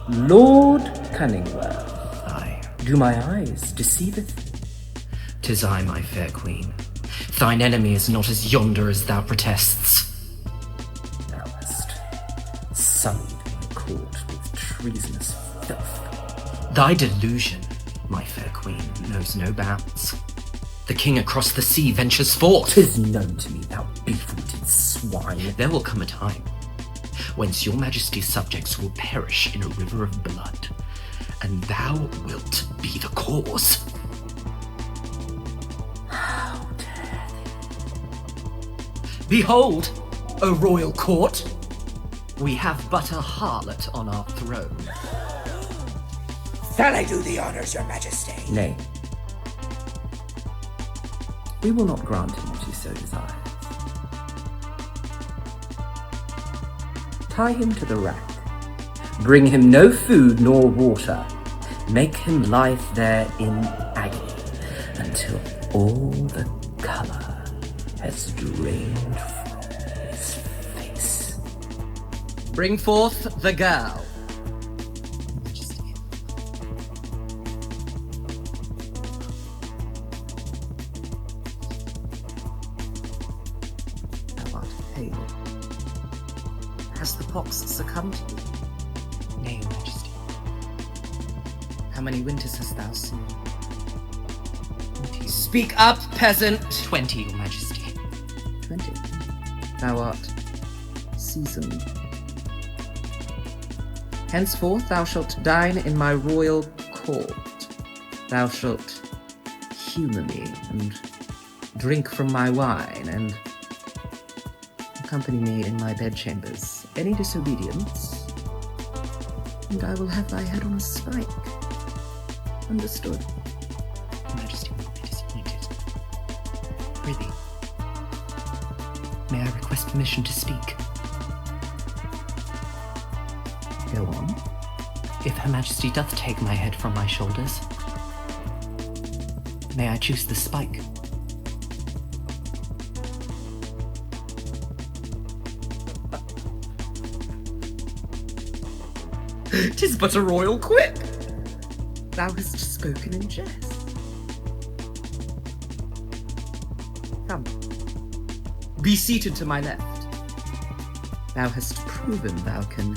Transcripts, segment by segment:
Lord Cunningworth. Aye. Do my eyes deceiveth? 'Tis I, my fair queen. Thine enemy is not as yonder as thou protests. Thou hast sullied my court with treasonous filth. Thy delusion, my fair queen, knows no bounds. The king across the sea ventures forth. 'Tis known to me, thou beef-rooted swine. There will come a time whence your majesty's subjects will perish in a river of blood, and thou wilt be the cause. How dare they? Behold, O royal court, we have but a harlot on our throne. Shall I do the honors, your majesty? Nay. We will not grant him what he so desires. Tie him to the rack. Bring him no food nor water. Make him lie there in agony until all the colour has drained from his face. Bring forth the girl. Thou art pale. Has the pox succumbed to thee? Nay, your majesty. How many winters hast thou seen? 20. Speak up, peasant! 20, your majesty. 20. Thou art seasoned. Henceforth thou shalt dine in my royal court. Thou shalt humour me and drink from my wine and accompany me in my bedchambers. Any disobedience, and I will have thy head on a spike. Understood? Your majesty will be disappointed. Prithee, may I request permission to speak? Go on. If Her Majesty doth take my head from my shoulders, may I choose the spike? "'Tis but a royal quip. Thou hast spoken in jest. Come, be seated to my left. Thou hast proven thou can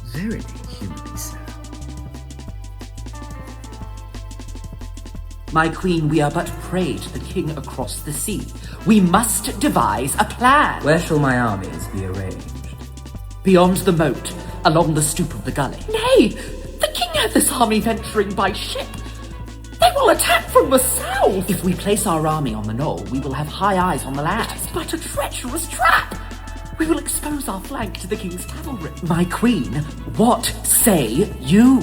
verily humour me so. My queen, we are but prey to the king across the sea. We must devise a plan. Where shall my armies be arranged? Beyond the moat, along the stoop of the gully. Nay, the king hath this army venturing by ship. They will attack from the south. If we place our army on the knoll, we will have high eyes on the land. It is but a treacherous trap. We will expose our flank to the king's cavalry. My queen, what say you?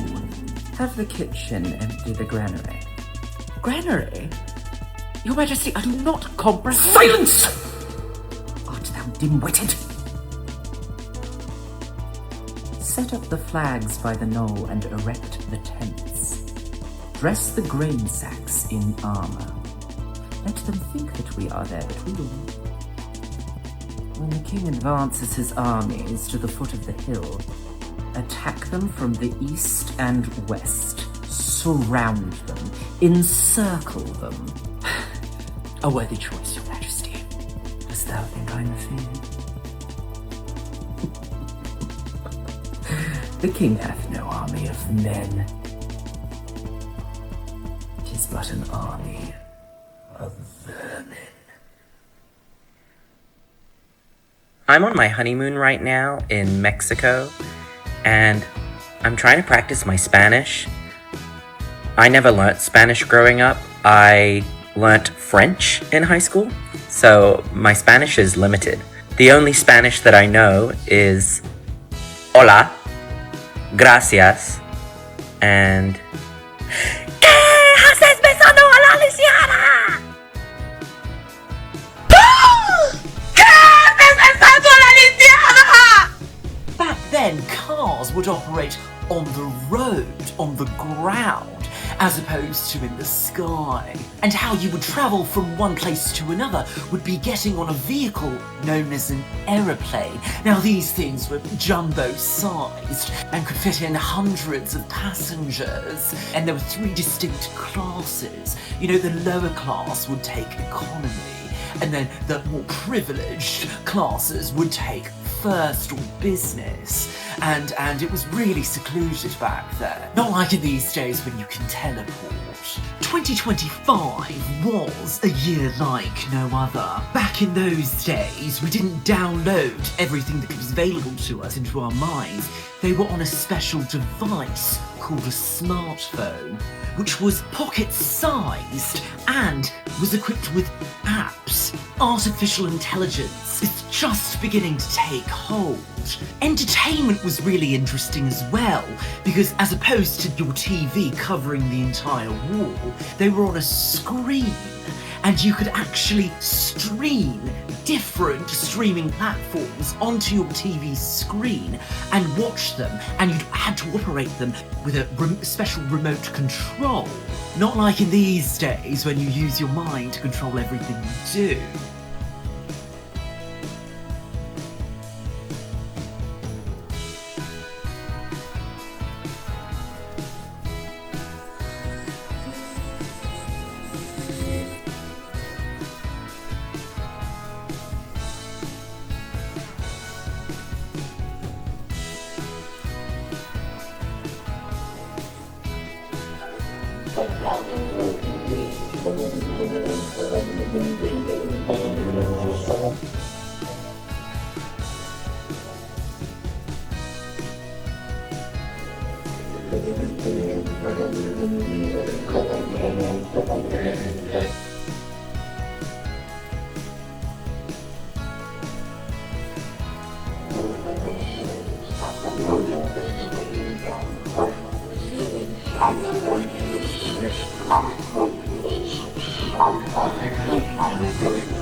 Have the kitchen empty the granary. Granary? Your Majesty, I do not comprehend. Silence! Art thou dim-witted? Set up the flags by the knoll and erect the tents. Dress the grain sacks in armour. Let them think that we are there, but we will not. When the king advances his armies to the foot of the hill, attack them from the east and west. Surround them. Encircle them. A worthy choice, Your Majesty. Dost thou think I'm a fiend? The king hath no army of men. 'Tis but an army of vermin. I'm on my honeymoon right now in Mexico, and I'm trying to practice my Spanish. I never learnt Spanish growing up. I learnt French in high school, so my Spanish is limited. The only Spanish that I know is hola, gracias, and ¿Qué haces besando a la lisiada? That then can't cars would operate on the road, on the ground, as opposed to in the sky. And how you would travel from one place to another would be getting on a vehicle known as an aeroplane. Now these things were jumbo-sized and could fit in hundreds of passengers. And there were 3 distinct classes. You know, the lower class would take economy, and then the more privileged classes would take first or business, and it was really secluded back then. Not like in these days when you can teleport. 2025 was a year like no other. Back in those days, we didn't download everything that was available to us into our minds. They were on a special device called a smartphone, which was pocket-sized and was equipped with apps. Artificial intelligence is just beginning to take hold. Entertainment was really interesting as well, because as opposed to your TV covering the entire wall, they were on a screen, and you could actually stream different streaming platforms onto your TV screen and watch them, and you had to operate them with a special remote control. Not like in these days when you use your mind to control everything you do.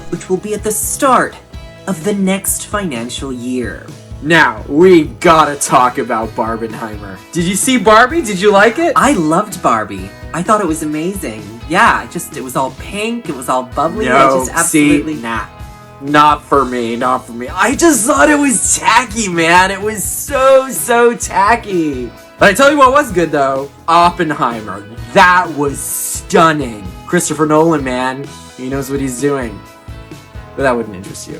Which will be at the start of the next financial year. Now, we gotta talk about Barbenheimer. Did you see Barbie? Did you like it? I loved Barbie. I thought it was amazing. Yeah, it was all pink, it was all bubbly. No, I just absolutely... nah. Not for me. I just thought it was tacky, man. It was so tacky. But I tell you what was good, though. Oppenheimer. That was stunning. Christopher Nolan, man. He knows what he's doing. But that wouldn't interest you.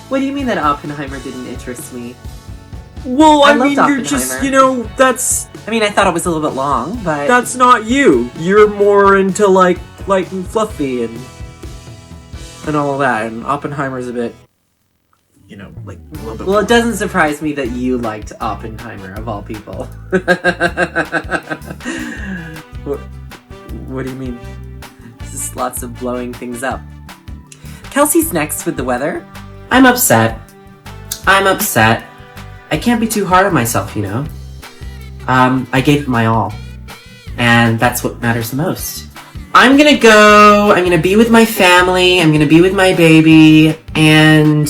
What do you mean that Oppenheimer didn't interest me? Well, I mean, loved you're just, Oppenheimer. that's... I mean, I thought it was a little bit long, but... That's not you. You're more into, like, light and fluffy and all of that. And Oppenheimer's a bit, like, a little bit... Well, it doesn't surprise me that you liked Oppenheimer, of all people. What do you mean? Just lots of blowing things up. Kelsey's next with the weather. I'm upset. I can't be too hard on myself, I gave it my all. And that's what matters the most. I'm gonna be with my family, I'm gonna be with my baby, and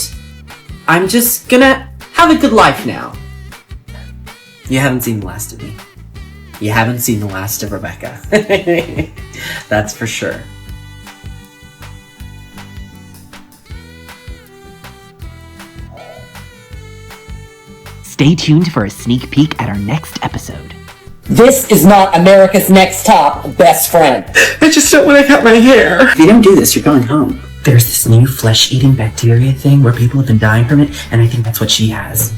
I'm just gonna have a good life now. You haven't seen the last of me. You haven't seen the last of Rebecca. That's for sure. Stay tuned for a sneak peek at our next episode. This is not America's Next Top Best Friend. I just don't want to cut my hair. If you don't do this, you're going home. There's this new flesh-eating bacteria thing where people have been dying from it, and I think that's what she has.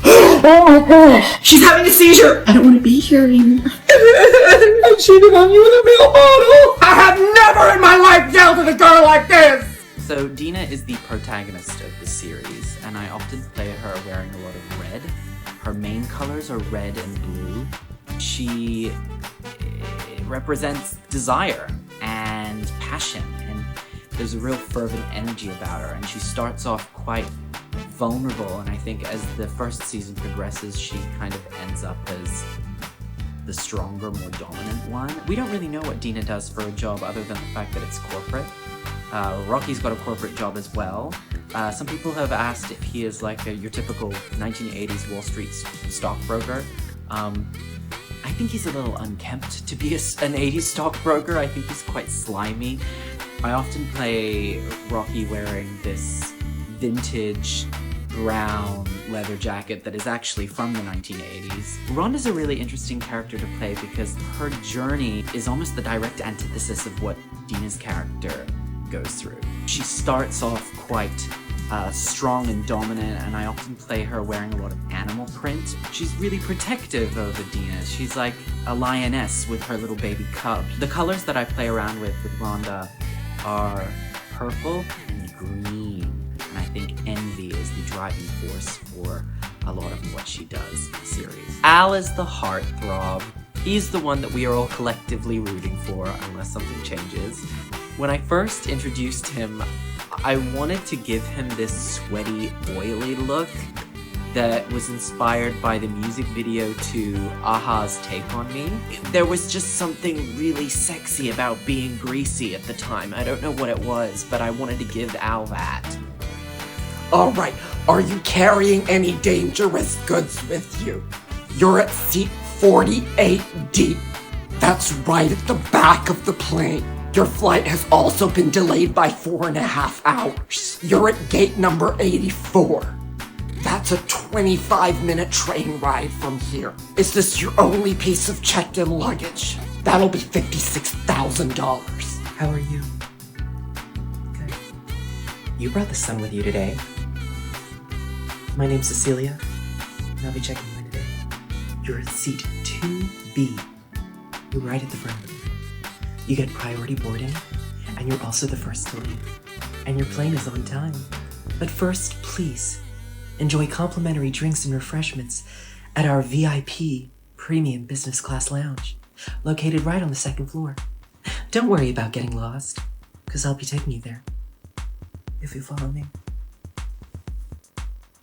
Oh my gosh. She's having a seizure! I don't want to be here anymore. I cheated on you with a male model. I have never in my life yelled at a girl like this. So Dina is the protagonist of the series, and I often play her wearing a lot of red. Her main colors are red and blue. She represents desire and passion, and there's a real fervent energy about her, and she starts off quite vulnerable, and I think as the first season progresses, she kind of ends up as the stronger, more dominant one. We don't really know what Dina does for a job other than the fact that it's corporate. Rocky's got a corporate job as well, Some people have asked if he is like your typical 1980s Wall Street stockbroker. I think he's a little unkempt to be an 80s stockbroker. I think he's quite slimy. I often play Rocky wearing this vintage brown leather jacket that is actually from the 1980s. Rhonda's a really interesting character to play because her journey is almost the direct antithesis of what Dina's character goes through. She starts off quite strong and dominant, and I often play her wearing a lot of animal print. She's really protective over Dina. She's like a lioness with her little baby cub. The colors that I play around with Rhonda are purple and green. And I think envy is the driving force for a lot of what she does in the series. Al is the heartthrob. He's the one that we are all collectively rooting for, unless something changes. When I first introduced him, I wanted to give him this sweaty, oily look that was inspired by the music video to Aha's Take On Me. There was just something really sexy about being greasy at the time. I don't know what it was, but I wanted to give Al that. Alright, are you carrying any dangerous goods with you? You're at seat 48D. That's right at the back of the plane. Your flight has also been delayed by 4.5 hours. You're at gate number 84. That's a 25-minute train ride from here. Is this your only piece of checked-in luggage? That'll be $56,000. How are you? Good. You brought the sun with you today. My name's Cecilia, and I'll be checking you in today. You're at seat 2B. You're right at the front. You get priority boarding, and you're also the first to leave. And your plane is on time. But first, please, enjoy complimentary drinks and refreshments at our VIP premium business class lounge, located right on the second floor. Don't worry about getting lost, because I'll be taking you there, if you follow me.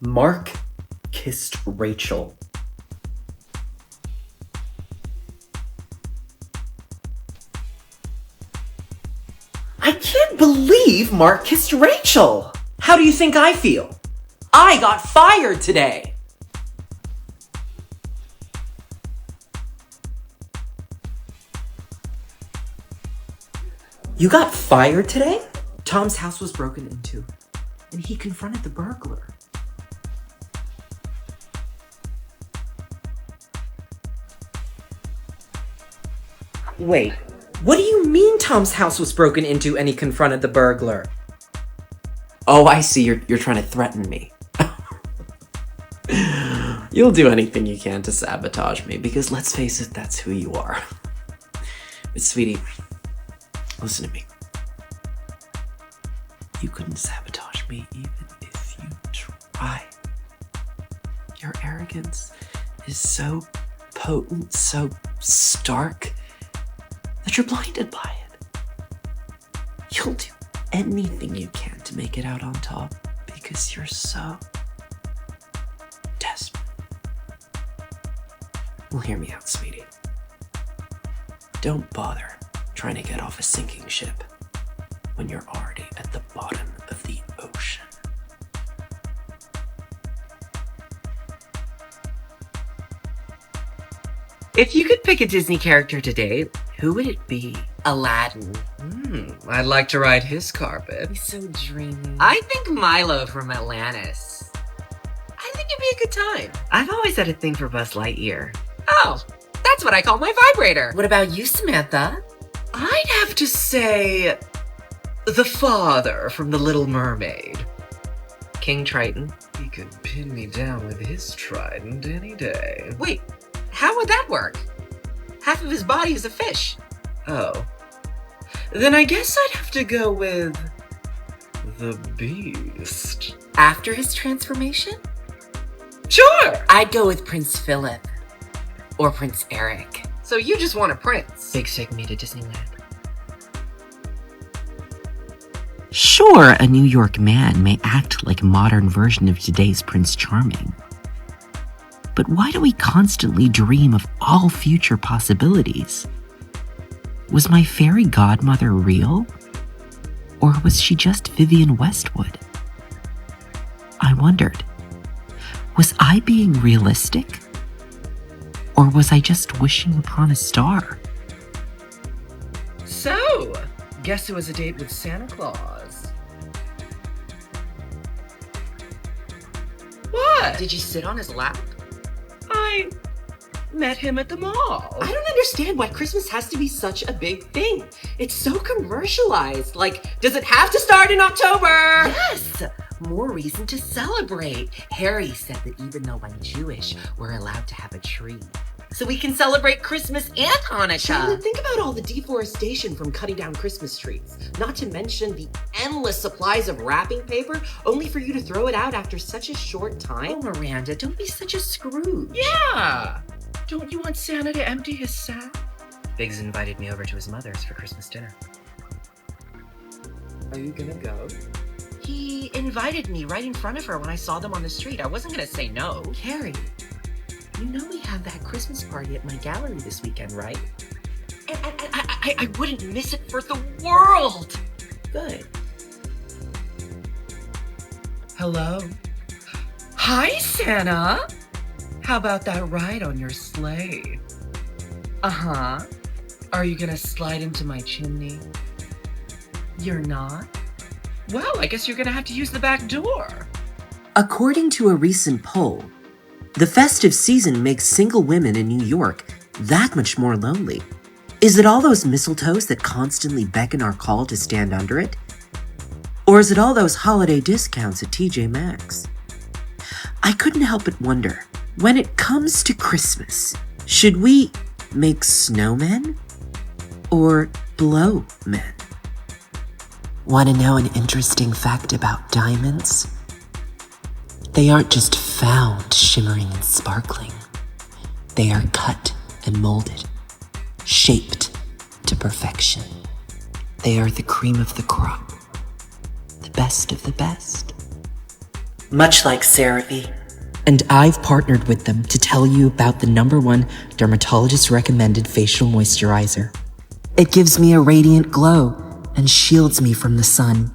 Mark kissed Rachel. I can't believe Mark kissed Rachel! How do you think I feel? I got fired today! You got fired today? Tom's house was broken into, and he confronted the burglar. Wait, what do you mean Tom's house was broken into and he confronted the burglar? Oh, I see, you're trying to threaten me. You'll do anything you can to sabotage me, because let's face it, that's who you are. But sweetie, listen to me. You couldn't sabotage me even if you tried. Your arrogance is so potent, so stark, that you're blinded by it. You'll do anything you can to make it out on top because you're so desperate. Well, hear me out, sweetie. Don't bother trying to get off a sinking ship when you're already at the bottom of the ocean. If you could pick a Disney character today, who would it be? Aladdin. I'd like to ride his carpet. He's so dreamy. I think Milo from Atlantis. I think it'd be a good time. I've always had a thing for Buzz Lightyear. Oh, that's what I call my vibrator. What about you, Samantha? I'd have to say the father from The Little Mermaid. King Triton. He could pin me down with his trident any day. Wait, how would that work? Half of his body is a fish. Oh. Then I guess I'd have to go with the Beast. After his transformation? Sure! I'd go with Prince Philip. Or Prince Eric. So you just want a prince? Big take me to Disneyland. Sure, a New York man may act like a modern version of today's Prince Charming. But why do we constantly dream of all future possibilities? Was my fairy godmother real? Or was she just Vivienne Westwood? wondered, was I being realistic? Or was I just wishing upon a star? So, guess who has a date with Santa Claus? What? Did you sit on his lap? I met him at the mall. I don't understand why Christmas has to be such a big thing. It's so commercialized. Like, does it have to start in October? Yes! More reason to celebrate. Harry said that even though I'm Jewish, we're allowed to have a tree. So we can celebrate Christmas and Hanukkah. Charlotte, think about all the deforestation from cutting down Christmas trees. Not to mention the endless supplies of wrapping paper, only for you to throw it out after such a short time. Oh, Miranda, don't be such a Scrooge. Yeah! Don't you want Santa to empty his sack? Biggs invited me over to his mother's for Christmas dinner. Are you gonna go? He invited me right in front of her when I saw them on the street. I wasn't gonna say no. Carrie, you know we have that Christmas party at my gallery this weekend, right? I wouldn't miss it for the world. Good. Hello? Hi, Santa! How about that ride on your sleigh? Uh-huh. Are you gonna slide into my chimney? You're not? Well, I guess you're gonna have to use the back door. According to a recent poll, the festive season makes single women in New York that much more lonely. Is it all those mistletoes that constantly beckon our call to stand under it? Or is it all those holiday discounts at TJ Maxx? I couldn't help but wonder, when it comes to Christmas, should we make snowmen or blow men? Want to know an interesting fact about diamonds? They aren't just found shimmering and sparkling. They are cut and molded, shaped to perfection. They are the cream of the crop, the best of the best. Much like CeraVe. And I've partnered with them to tell you about the #1 dermatologist recommended facial moisturizer. It gives me a radiant glow and shields me from the sun.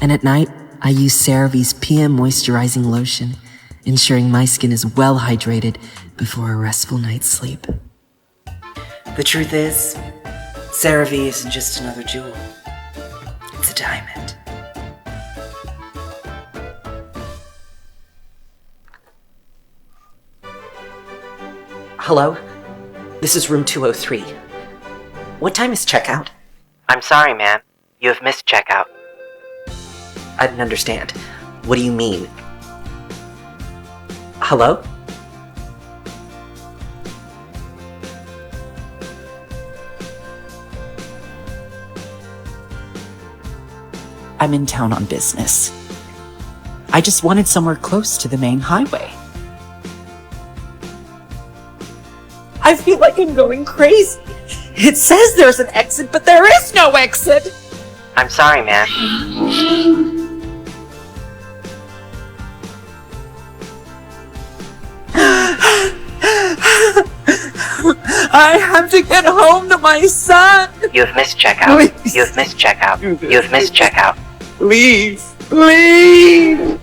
And at night, I use CeraVe's PM moisturizing lotion, ensuring my skin is well hydrated before a restful night's sleep. The truth is, CeraVe isn't just another jewel. It's a diamond. Hello? This is room 203. What time is checkout? I'm sorry, ma'am. You have missed checkout. I didn't understand. What do you mean? Hello? I'm in town on business. I just wanted somewhere close to the main highway. I feel like I'm going crazy. It says there's an exit, but there is no exit. I'm sorry, ma'am. I have to get home to my son. You have missed checkout. Please. You have missed checkout. You have missed checkout. Please. Please.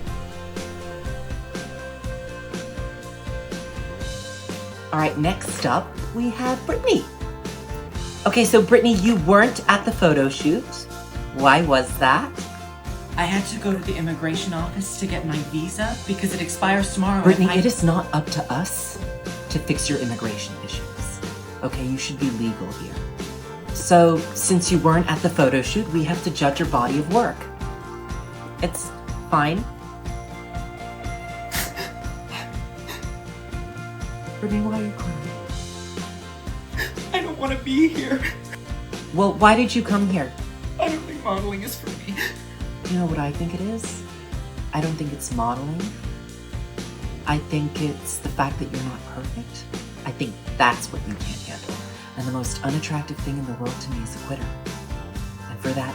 All right, next up, we have Brittany. Okay, so Brittany, you weren't at the photo shoot. Why was that? I had to go to the immigration office to get my visa because it expires tomorrow. Brittany, it is not up to us to fix your immigration issues. Okay, you should be legal here. So, since you weren't at the photo shoot, we have to judge your body of work. It's fine. Brittany, why are you crying? I don't want to be here. Well, why did you come here? I don't think modeling is for me. You know what I think it is? I don't think it's modeling. I think it's the fact that you're not perfect. I think that's what you can't handle. And the most unattractive thing in the world to me is a quitter. And for that...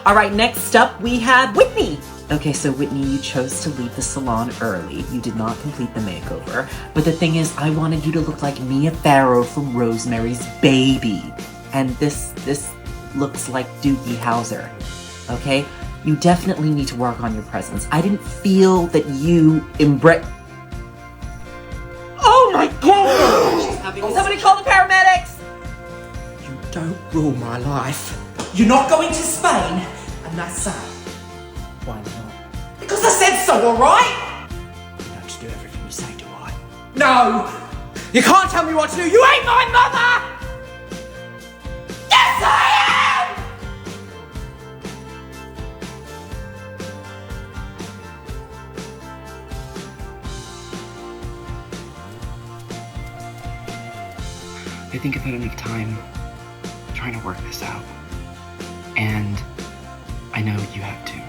All right, next up we have Whitney. Okay, so Whitney, you chose to leave the salon early. You did not complete the makeover. But the thing is, I wanted you to look like Mia Farrow from Rosemary's Baby. And this looks like Doogie Howser. okay? You definitely need to work on your presence. I didn't feel that you embrace. Oh my god! Somebody call the paramedics! You don't rule my life. You're not going to Spain, and that's sad. Why not? Because I said so, alright? You don't do everything you say, do I? No! You can't tell me what to do. You ain't my mother! Yes, I am! I think I've had enough time trying to work this out. And I know you have too.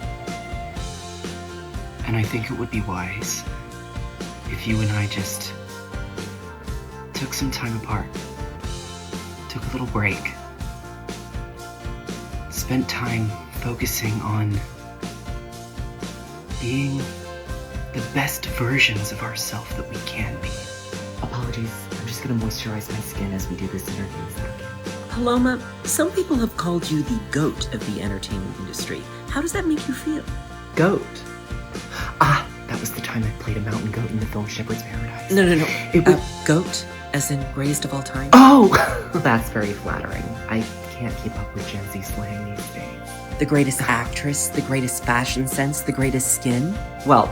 And I think it would be wise if you and I just took some time apart, took a little break, spent time focusing on being the best versions of ourselves that we can be. Apologies. I'm just gonna moisturize my skin as we do this interview. Is that okay? Paloma, some people have called you the GOAT of the entertainment industry. How does that make you feel? Goat. Ah, that was the time I played a mountain goat in the film Shepherd's Paradise. No. It was... Goat, as in greatest of all time. Oh! That's very flattering. I can't keep up with Gen Z slang these days. The greatest actress, the greatest fashion sense, the greatest skin. Well,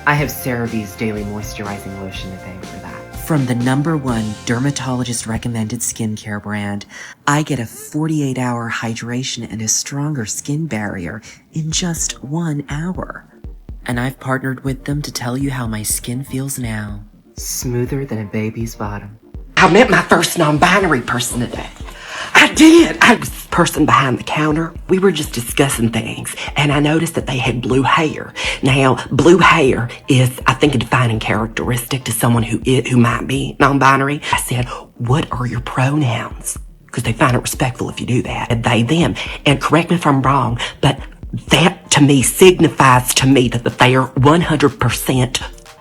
I have CeraVe's daily moisturizing lotion to thank for that. From the #1 dermatologist recommended skincare brand, I get a 48-hour hydration and a stronger skin barrier in just 1 hour. And I've partnered with them to tell you how my skin feels now. Smoother than a baby's bottom. I met my first non-binary person today. I did. I was the person behind the counter. We were just discussing things, and I noticed that they had blue hair. Now, blue hair is, I think, a defining characteristic to someone who might be non-binary. I said, "What are your pronouns?" Because they find it respectful if you do that. They, them. And correct me if I'm wrong, but that to me signifies to me that they are 100%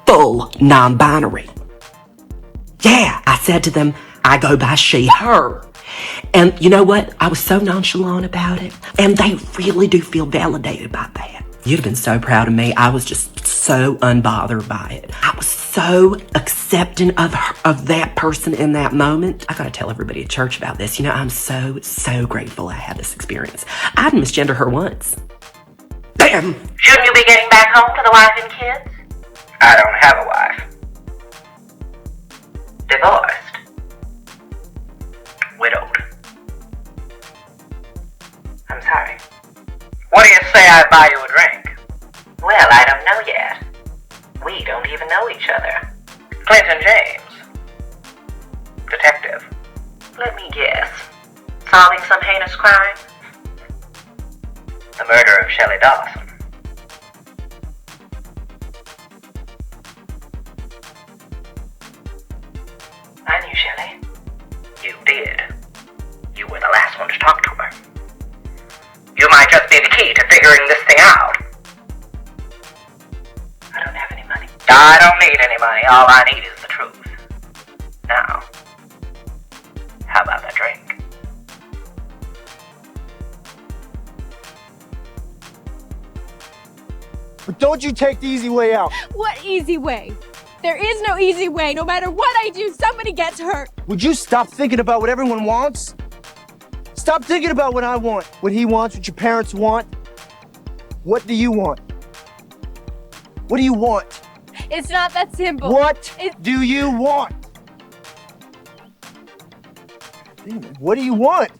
full non-binary. Yeah, I said to them, I go by she, her. And you know what? I was so nonchalant about it. And they really do feel validated by that. You'd have been so proud of me. I was just so unbothered by it. I was so accepting of that person in that moment. I gotta tell everybody at church about this. You know, I'm so grateful I had this experience. I didn't misgender her once. Damn! Shouldn't you be getting back home to the wife and kids? I don't have a wife. Divorced. Widowed. I'm sorry. What do you say I buy you a drink? Well, I don't know yet. We don't even know each other. Clinton James. Detective. Let me guess. Solving some heinous crime? The murder of Shelley Dawson. I knew Shelley. You did. You were the last one to talk to her. You might just be the key to figuring this thing out. I don't have any money. I don't need any money. All I need is the truth. Now, how about that drink? But don't you take the easy way out. What easy way? There is no easy way. No matter what I do, somebody gets hurt. Would you stop thinking about what everyone wants? Stop thinking about what I want, what he wants, what your parents want. What do you want? What do you want? It's not that simple. What do you want? What do you want?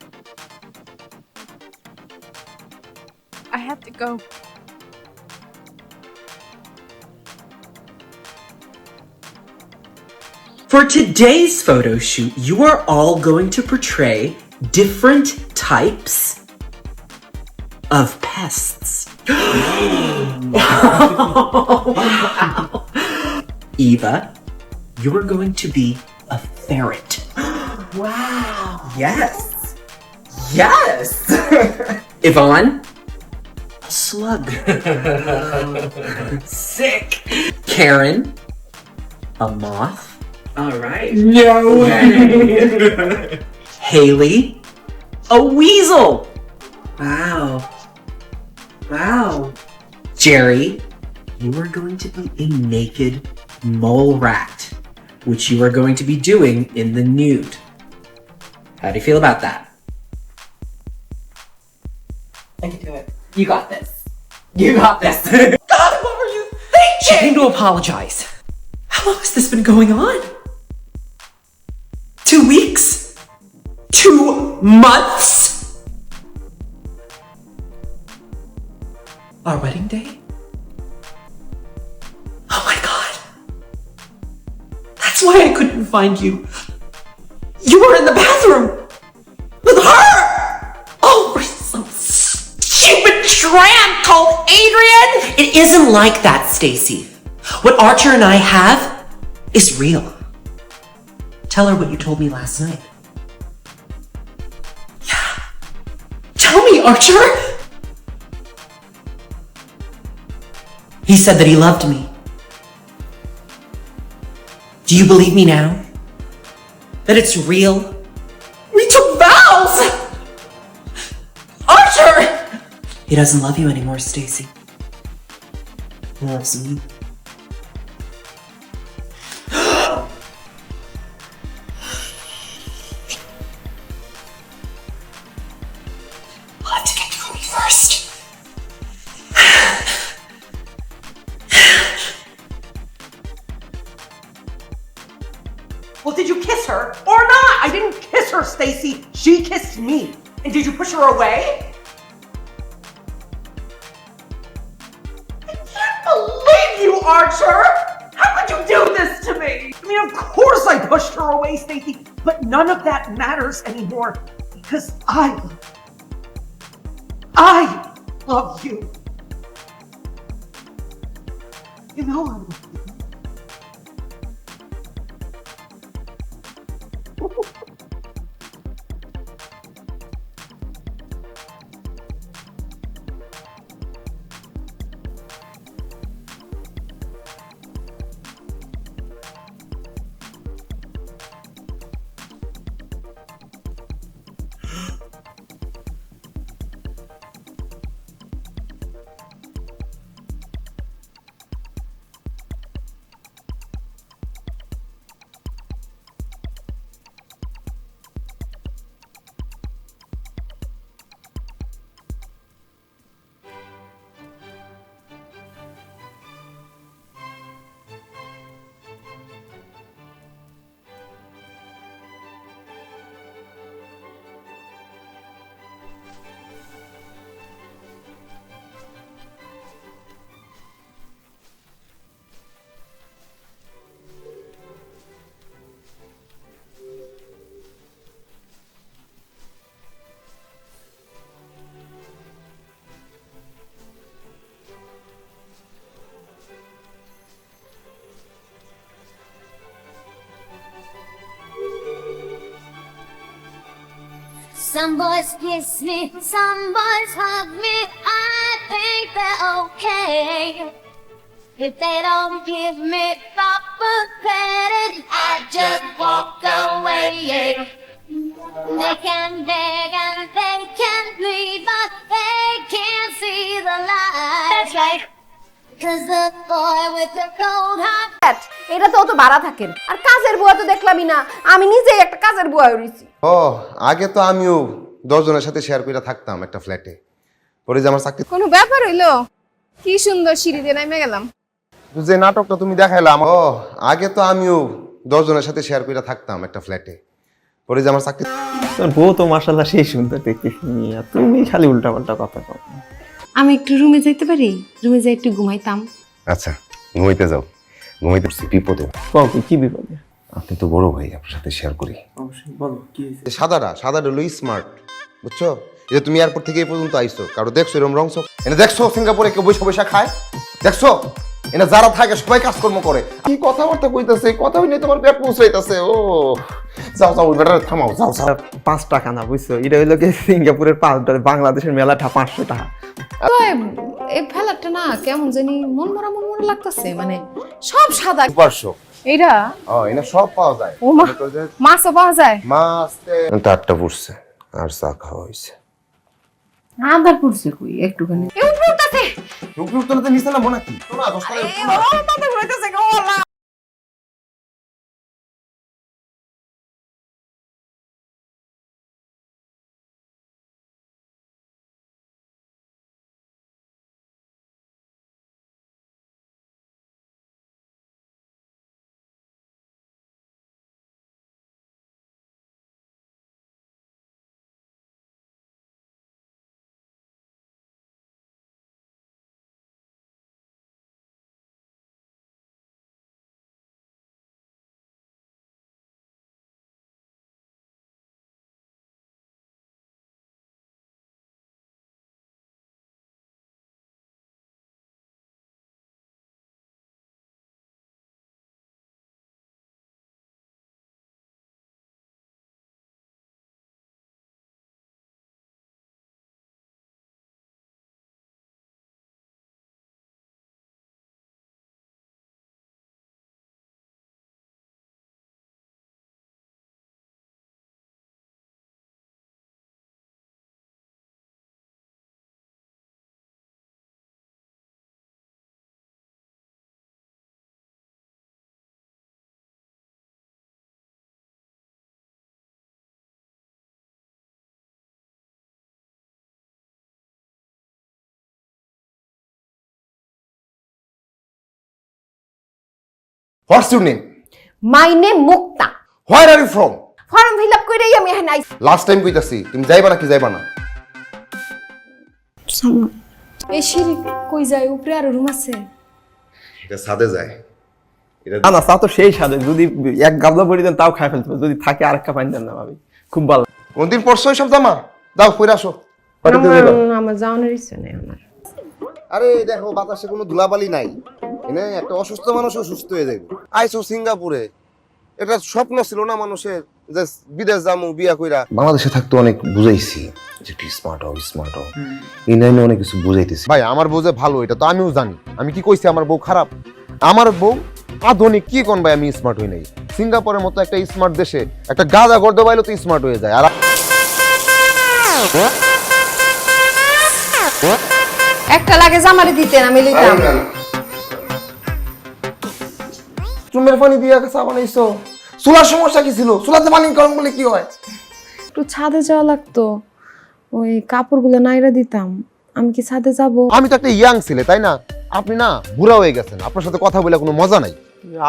I have to go. For today's photo shoot, you are all going to portray different types of pests. Wow. Eva, you are going to be a ferret. Wow. Yes. Yes. Yvonne, a slug. Sick. Karen, a moth. All right. No way. Haley, a weasel. Wow. Wow. Jerry, you are going to be a naked mole rat, which you are going to be doing in the nude. How do you feel about that? I can do it. You got this. You got this. God, what were you thinking? She came to apologize. How long has this been going on? 2 weeks? 2 months? Our wedding day? Oh my god. That's why I couldn't find you. You were in the bathroom with her! Over some stupid tramp called Adrian! It isn't like that, Stacy. What Archer and I have is real. Tell her what you told me last night. Yeah. Tell me, Archer! He said that he loved me. Do you believe me now? That it's real? We took vows! Archer! He doesn't love you anymore, Stacy. He loves me. I'll have to get to me first. Well, did you kiss her or not? I didn't kiss her, Stacy. She kissed me. And did you push her away? I can't believe you, Archer! How could you do this to me? I mean, of course I pushed her away, Stacy, but none of that matters anymore because I love you. You know I love you. Some boys kiss me, some boys hug me, I think they're okay. If they don't give me proper credit, I just walk away. They can beg and they can plead, but they can't see the light. That's right. Cause the boy with the cold heart. এটা তো অত বাড়া থাকেন আর কাজের বুয়া তো দেখলামই না আমি নিজেই একটা কাজের বুয়া হইছি ও আগে তো আমিও 10 জনের সাথে শেয়ার করে থাকতাম একটা ফ্ল্যাটে পরে যে আমার চাকরি কোনো ব্যাপার হইলো কি সুন্দর সিঁড়িতে নেমে গেলাম যে নাটকটা তুমি দেখাইলা ও আগে তো আমিও 10 জনের সাথে শেয়ার করে থাকতাম একটা ফ্ল্যাটে পরে যে আমার চাকরি তোর বউ তো মাশাআল্লাহ সেই সুন্দর দেখতে তুমি খালি উল্টাপাল্টা কথা কও আমি একটু রুমে যাইতে পারি রুমে যাই একটু ঘুমাইতাম আচ্ছা ঘুমাইতে যাও ঘুমাইতে পড়ছি বিপদে কি বিপদে আপনি তো বড় ভাই আপনার সাথে শেয়ার করি অবশ্যই বলো কি হইছে সাদাটা হলো স্মার্ট বুঝছো এই যে তুমি এয়ারপোর্ট থেকে এই পর্যন্ত আইছো কারো দেখছো এরকম রংস এনে দেখছো সিঙ্গাপুরে কেউ বসে বসে খায় দেখছো এনে যারা থাকে সবাই কাজকর্ম করে কি কথাবার্তা কইতাছে কথা হইনি তোমার পেট পৌঁছাইতাছে ও যাও যাও বেটা থামাও যাও 5 টাকা না বুঝছো এটা হইলো কি সিঙ্গাপুরের $5 বাংলাদেশের মেলাটা 500 টাকা তো এই ফেলাটা না কেমন জানি মন মরা লাগতেছে মানে সব সাদা 500 এইটা এনে সব পাওয়া যায় ও মাছও পাওয়া যায় মাছ তারটা পড়ছে আর চা খাওয়া হইছে আদার পড়ছে কই একটুখানি গেছে রুপি উত্তরতে নিচে নামবো নাকি? শোনা 10 টাকা এ ও মাথা ঘুরাইতেছে গো ওলা What's your name? My name Mukta Where are you from? Form fill up কইরাই আমি এখানে আইছি লাস্ট টাইম কইতাছি তুমি যাইবা নাকি যাইবা না? এই সিঁড়ি কই যায় উপরে আর রুম আছে এটা ছাদে যায় না না চা তো সেই স্বাদে, যদি এক গাবলা ভরি দেন তাও খাই ফেলতে পারবো, যদি থাকে আর একটা পানি দেন না ভাবি, খুব ভালো। কোনদিন পরশু সব জামা দাও কইরা আসো। আমার যাওয়ানোর ইচ্ছে নেই আমার। আরে দেখো বাতাসে কোনো ধুলাবালি নাই, এনে একটা অসুস্থ মানুষও সুস্থ হয়ে যাবে। আইসো সিঙ্গাপুরে, এটা স্বপ্ন ছিল না মানুষের যে বিদেশ যামু বিয়া কইরা। বাংলাদেশে থাকতে অনেক বুঝাইছি যে কি স্মার্ট হও স্মার্ট হও, এই নাইনে অনেক কিছু বুঝাইতেছি। ভাই আমার বউ যে ভালো এটা তো আমিও জানি, আমি কি কইছি আমার বউ খারাপ? আমার বউ আধুনিক, কি কোন ভাই আমি স্মার্ট হই নাই? সিঙ্গাপুরের মতো একটা স্মার্ট দেশে একটা গাদা গর্দ বাইলে তো স্মার্ট হয়ে যায়। আর একটা লাগে জামারে দিতেন আমি লইতাম। চুমের পানি দিয়ে চা বানাইছো, চুলার সমস্যা কি ছিল? চুলাতে পানি গরম বলে কি হয়? একটু ছাদে যাওয়া লাগতো, ওই কাপড়গুলো নাইরা দিতাম। আমি কি ছাদে যাব? আমি তো একটা ইয়াং ছেলে তাই না, আপনি না বুড়া হয়ে গেছেন, আপনার সাথে কথা বলে কোনো মজা নাই।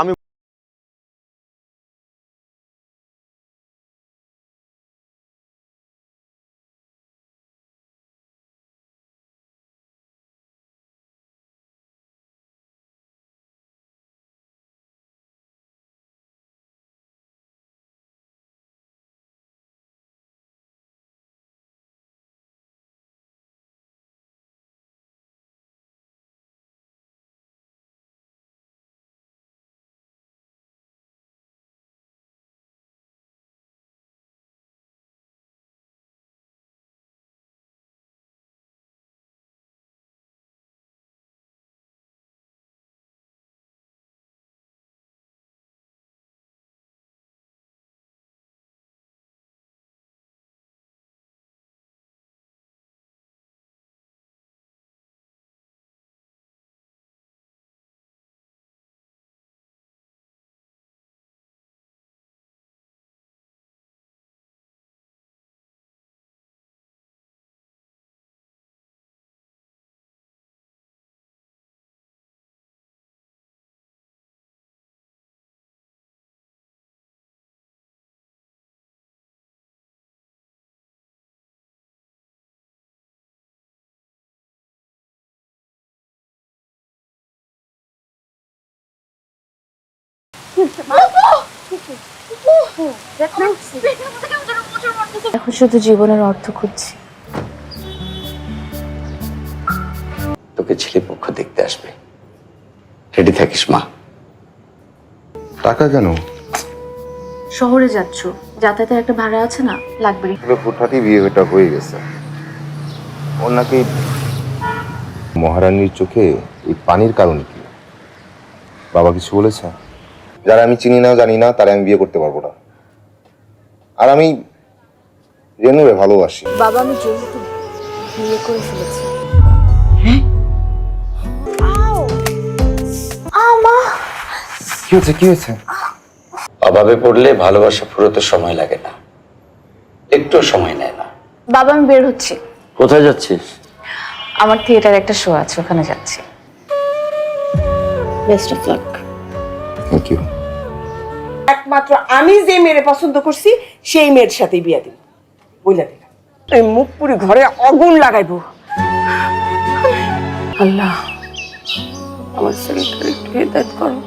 আমি এখন শুধু জীবনের অর্থ খুঁজছি। তোকে ছেলে পক্ষ দেখতে আসবে, রেডি থাকিস মা। টাকা কেন? শহরে যাচ্ছ, যাতায়াতের একটা ভাড়া আছে না, লাগবে। ফুটফাটি বিয়েটা হয়ে গেছে, ওর নাকি মহারানীর চোখে এই পানির কারণ কি? বাবা কিছু বলেছে? যারা আমি চিনি না জানি না তারা আমি বিয়ে করতে পারবো না। আর আমি রেনুরে ভালোবাসি। বাবা আমি জরুরি বিয়ে করে ফেলেছি। কি হয়েছে কি হয়েছে? অভাবে পড়লে ভালোবাসা ফুরোতে সময় লাগে না, একটু সময় নেয় না। বাবা আমি বের হচ্ছি। কোথায় যাচ্ছিস? আমার থিয়েটারে একটা শো আছে, ওখানে যাচ্ছি। Best of luck. Thank you. একমাত্র আমি যে মেয়ের পছন্দ করছি সেই মেয়ের সাথে বিয়া দিব, বুঝলা দিলাম। এই মুখ পুরি ঘরে আগুন লাগাইবো। আল্লাহ আমার ছেলেটার একটু হেদায়েত করো।